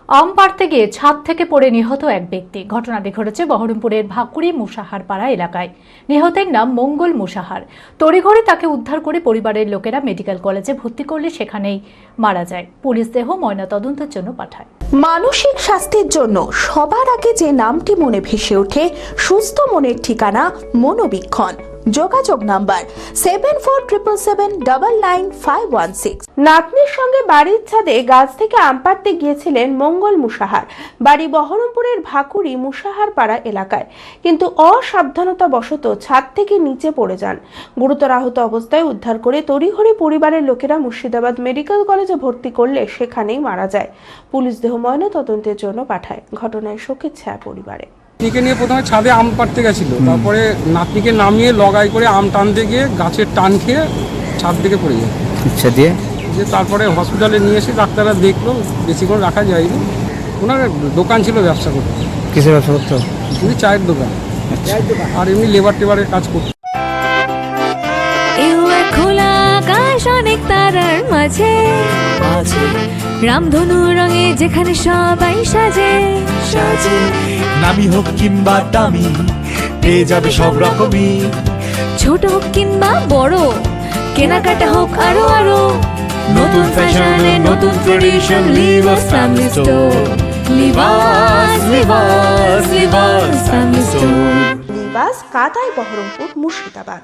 আম পাড়তে গিয়ে ছাদ থেকে পড়ে নিহত এক ব্যক্তি। ঘটনাটি ঘটেছে বহরমপুরের ভাকুড়ি মুসাহার পাড়া এলাকায়। নিহতের নাম মঙ্গল মুসাহার। তড়িঘড়ি তাকে উদ্ধার করে পরিবারের লোকেরা মেডিকেল কলেজে ভর্তি করলে সেখানেই মারা যায়। পুলিশ দেহ ময়নাতদন্তের জন্য পাঠায়। মানসিক স্বাস্থ্যের জন্য সবার আগে যে নামটি মনে ভেসে ওঠে, সুস্থ মনের ঠিকানা মনোবীক্ষণ। যোগাযোগ নাম্বার 7477799516। নাতনির সঙ্গে বাড়ির ছাদে গাছ থেকে আম পাড়তে গিয়েছিলেন মঙ্গল মুসাহার। বাড়ি বহরমপুরের ভাকুড়ি মুসাহার পাড়া এলাকায়, কিন্তু অসাবধানতা বশত ছাদ থেকে নিচে পড়ে যান। গুরুতর আহত অবস্থায় উদ্ধার করে তড়িঘড়ি পরিবারের লোকেরা মুর্শিদাবাদ মেডিকেল কলেজে ভর্তি করলে সেখানেই মারা যায়। পুলিশ দেহ ময়নাতদন্তের জন্য পাঠায়। ঘটনায় শোকের ছায়া পরিবারে। নাতনিকে নিয়ে প্রথমে ছাদে আম পাড়তে গেছিল, তারপরে নাতনিকে নামিয়ে লগাই করে আম টানতে গিয়ে গাছের টান খেয়ে ছাদ থেকে পড়ে যায়। আচ্ছা, দিয়ে তারপরে হসপিটালে নিয়ে এসে ডাক্তাররা দেখলো, বেশিক্ষণ রাখা যায়নি। ওনার দোকান ছিল, ব্যবসা করতো। কিসের ব্যবসা করতো? উনি চায়ের দোকান, আর এমনি লেবার টেবারের কাজ করতো। খোলা আকাশ অনেক তারার মাঝে, রামধনু রঙে যেখানে সবাই সাজে। নামি হোক কিংবা দামি, পেয়ে যাবে সব রকমই। ছোট হোক কিংবা বড়, কেনাকাটা হোক আরো আরো। নতুন ফ্যাশনে নতুন tradition, Libas family store. Libas Libas Libas family store. Libas কাতাই, বহরমপুর, মুর্শিদাবাদ।